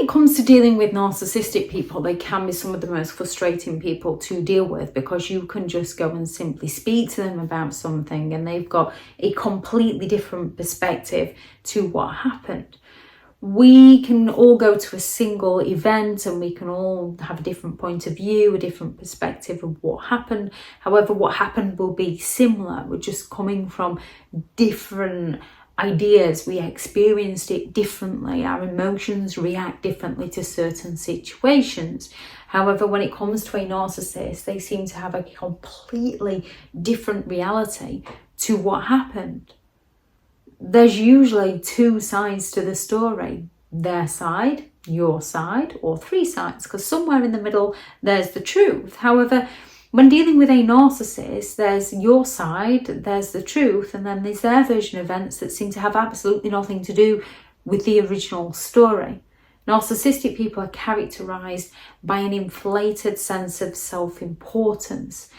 it comes to dealing with narcissistic people, they can be some of the most frustrating people to deal with, because you can just go and simply speak to them about something and they've got a completely different perspective to what happened. We can all go to a single event and we can all have a different point of view, a different perspective of what happened. However, what happened will be similar. We're just coming from different ideas. We experienced it differently. Our emotions react differently to certain situations. However, when it comes to a narcissist, they seem to have a completely different reality to what happened. There's usually two sides to the story: their side, your side, or three sides, because somewhere in the middle there's the truth. However, when dealing with a narcissist, there's your side, there's the truth, and then there's their version of events that seem to have absolutely nothing to do with the original story. Narcissistic people are characterized by an inflated sense of self-importance.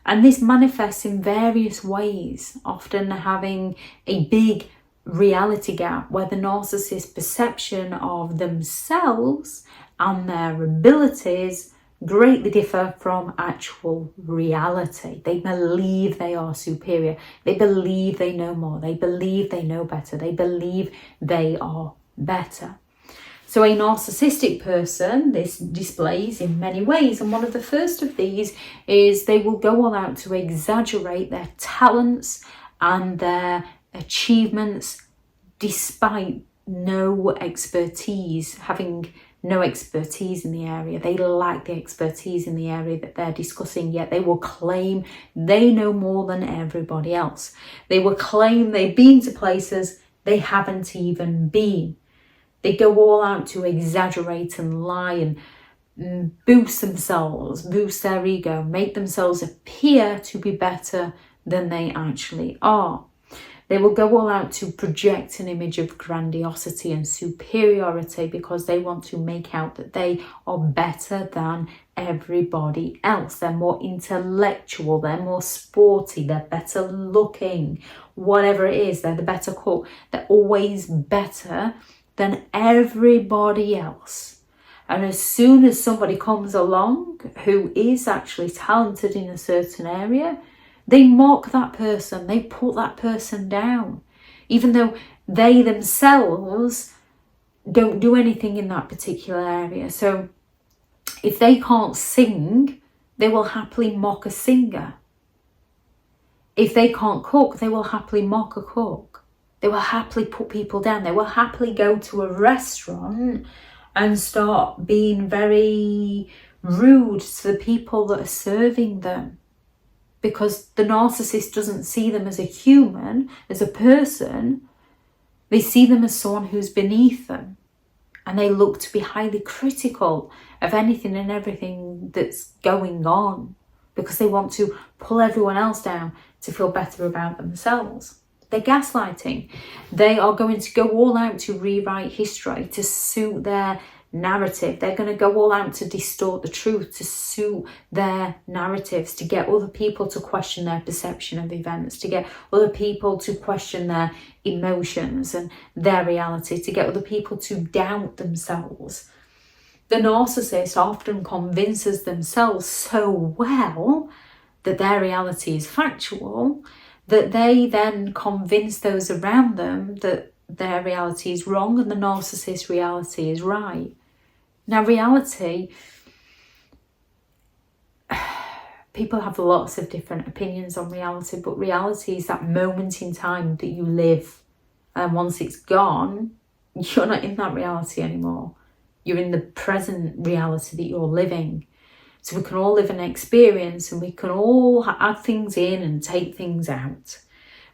And this manifests in various ways, often having a big reality gap where the narcissist's perception of themselves and their abilities greatly differ from actual reality. They believe they are superior. They believe they know more. They believe they know better. They believe they are better. So a narcissistic person, this displays in many ways, and one of the first of these is they will go all out to exaggerate their talents and their achievements despite no expertise, having no expertise in the area. They lack the expertise in the area that they're discussing, yet they will claim they know more than everybody else. They will claim they've been to places they haven't even been. They go all out to exaggerate and lie and boost themselves, boost their ego, make themselves appear to be better than they actually are. They will go all out to project an image of grandiosity and superiority because they want to make out that they are better than everybody else. They're more intellectual, they're more sporty, they're better looking, whatever it is, they're the better cook. They're always better than everybody else. And as soon as somebody comes along who is actually talented in a certain area, they mock that person, they put that person down, even though they themselves don't do anything in that particular area. So if they can't sing, they will happily mock a singer. If they can't cook, they will happily mock a cook. They will happily put people down. They will happily go to a restaurant and start being very rude to the people that are serving them, because the narcissist doesn't see them as a human, as a person. They see them as someone who's beneath them, and they look to be highly critical of anything and everything that's going on because they want to pull everyone else down to feel better about themselves. They're gaslighting. They are going to go all out to rewrite history to suit their narrative. They're going to go all out to distort the truth to suit their narratives, to get other people to question their perception of events, to get other people to question their emotions and their reality, to get other people to doubt themselves. The narcissist often convinces themselves so well that their reality is factual that they then convince those around them that their reality is wrong and the narcissist's reality is right. Now, reality, people have lots of different opinions on reality, but reality is that moment in time that you live. And once it's gone, you're not in that reality anymore. You're in the present reality that you're living. So we can all live an experience and we can all add things in and take things out.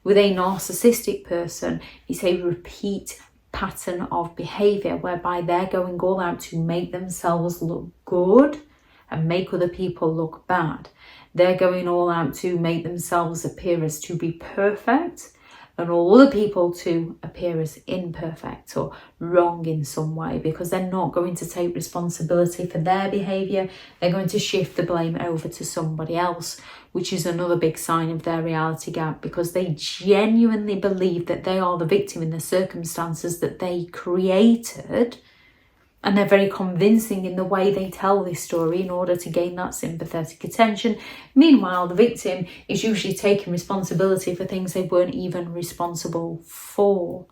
With a narcissistic person, it's a repeat pattern of behaviour whereby they're going all out to make themselves look good and make other people look bad. They're going all out to make themselves appear as to be perfect and all other people to appear as imperfect or wrong in some way, because they're not going to take responsibility for their behaviour. They're going to shift the blame over to somebody else, which is another big sign of their reality gap, because they genuinely believe that they are the victim in the circumstances that they created, And they're very convincing in the way they tell this story in order to gain that sympathetic attention. Meanwhile, the victim is usually taking responsibility for things they weren't even responsible for.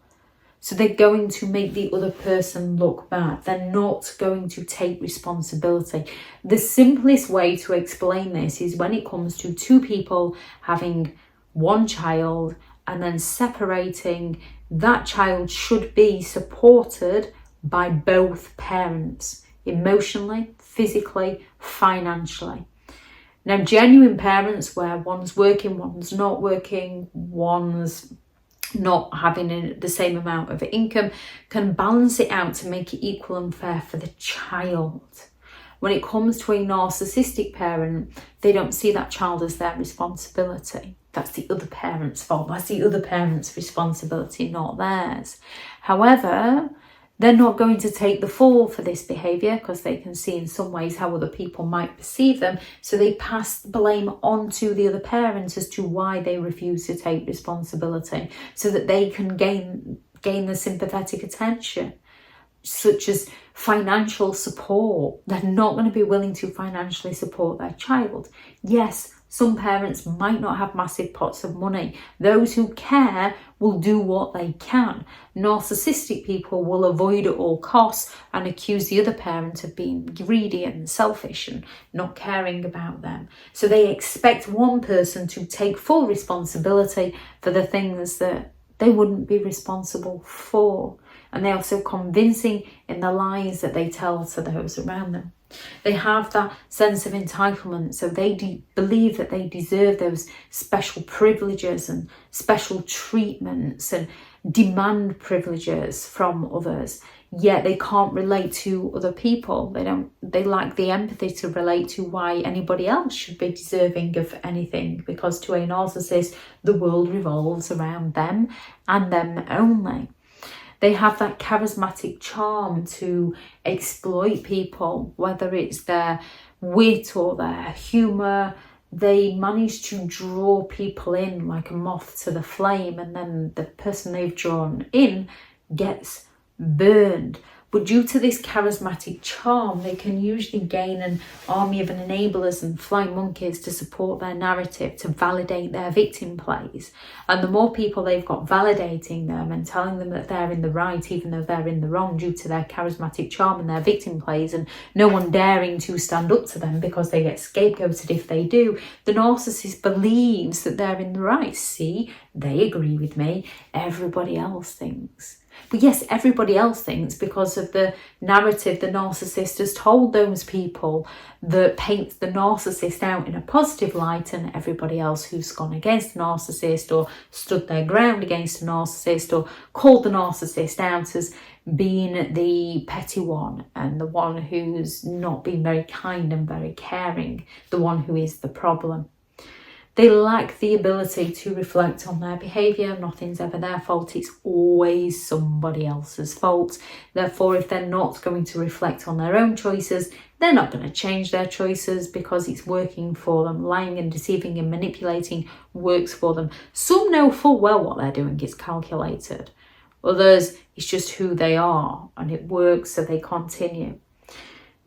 So they're going to make the other person look bad. They're not going to take responsibility. The simplest way to explain this is when it comes to two people having one child and then separating, that child should be supported by both parents, emotionally, physically, financially. Now, genuine parents where one's working, one's not working, one's not having the same amount of income, can balance it out to make it equal and fair for the child. When it comes to a narcissistic parent, they don't see that child as their responsibility. That's the other parent's fault. That's the other parent's responsibility, not theirs. However, they're not going to take the fall for this behaviour because they can see in some ways how other people might perceive them. So they pass blame onto the other parent as to why they refuse to take responsibility so that they can gain the sympathetic attention, such as financial support. They're not going to be willing to financially support their child. Yes, some parents might not have massive pots of money. Those who care will do what they can. Narcissistic people will avoid at all costs and accuse the other parent of being greedy and selfish and not caring about them. So they expect one person to take full responsibility for the things that they wouldn't be responsible for. And they're also convincing in the lies that they tell to those around them. They have that sense of entitlement, so they believe that they deserve those special privileges and special treatments and demand privileges from others, yet they can't relate to other people. They lack the empathy to relate to why anybody else should be deserving of anything, because to a narcissist, the world revolves around them and them only. They have that charismatic charm to exploit people, whether it's their wit or their humour. They manage to draw people in like a moth to the flame, and then the person they've drawn in gets burned. But due to this charismatic charm, they can usually gain an army of enablers and flying monkeys to support their narrative, to validate their victim plays. And the more people they've got validating them and telling them that they're in the right, even though they're in the wrong, due to their charismatic charm and their victim plays, and no one daring to stand up to them because they get scapegoated if they do, the narcissist believes that they're in the right. See, they agree with me, everybody else thinks. But yes, everybody else thinks because of the narrative the narcissist has told those people that paints the narcissist out in a positive light, and everybody else who's gone against the narcissist or stood their ground against a narcissist or called the narcissist out as being the petty one and the one who's not been very kind and very caring, the one who is the problem. They lack the ability to reflect on their behaviour. Nothing's ever their fault. It's always somebody else's fault. Therefore, if they're not going to reflect on their own choices, they're not going to change their choices because it's working for them. Lying and deceiving and manipulating works for them. Some know full well what they're doing is calculated. Others, it's just who they are and it works, so they continue.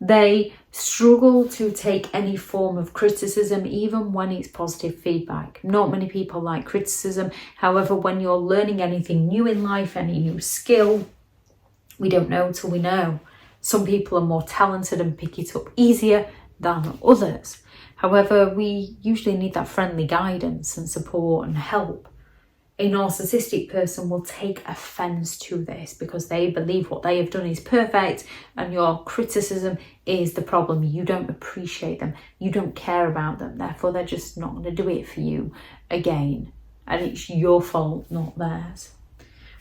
They struggle to take any form of criticism, even when it's positive feedback. Not many people like criticism. However, when you're learning anything new in life, any new skill, we don't know till we know. Some people are more talented and pick it up easier than others. However, we usually need that friendly guidance and support and help. A narcissistic person will take offence to this because they believe what they have done is perfect and your criticism is the problem. You don't appreciate them. You don't care about them. Therefore, they're just not going to do it for you again. And it's your fault, not theirs.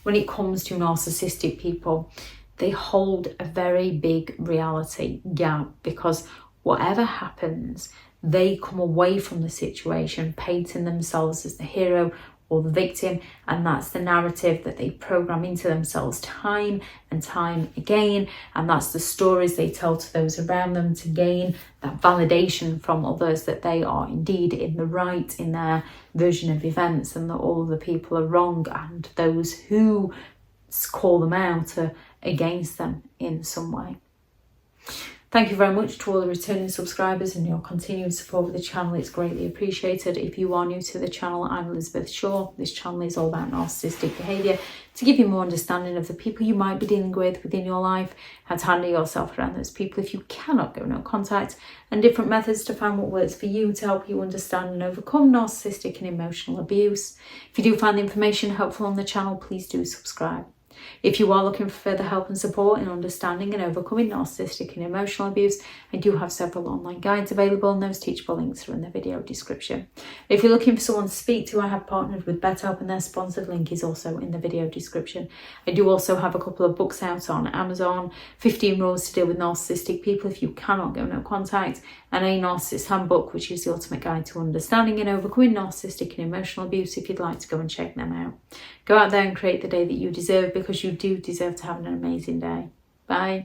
When it comes to narcissistic people, they hold a very big reality gap because whatever happens, they come away from the situation painting themselves as the hero or the victim, and that's the narrative that they program into themselves time and time again, and that's the stories they tell to those around them to gain that validation from others that they are indeed in the right in their version of events and that all the people are wrong and those who call them out are against them in some way. Thank you very much to all the returning subscribers and your continued support of the channel. It's greatly appreciated. If you are new to the channel, I'm Elizabeth Shaw. This channel is all about narcissistic behaviour to give you more understanding of the people you might be dealing with within your life, how to handle yourself around those people if you cannot go no contact, and different methods to find what works for you to help you understand and overcome narcissistic and emotional abuse. If you do find the information helpful on the channel, please do subscribe. If you are looking for further help and support in understanding and overcoming narcissistic and emotional abuse, I do have several online guides available, and those teachable links are in the video description. If you're looking for someone to speak to, I have partnered with BetterHelp, and their sponsored link is also in the video description. I do also have a couple of books out on Amazon, 15 Rules to Deal with Narcissistic People If You Cannot Go No Contact, and a Narcissists Handbook, which is the ultimate guide to understanding and overcoming narcissistic and emotional abuse, if you'd like to go and check them out. Go out there and create the day that you deserve, because you do deserve to have an amazing day. Bye.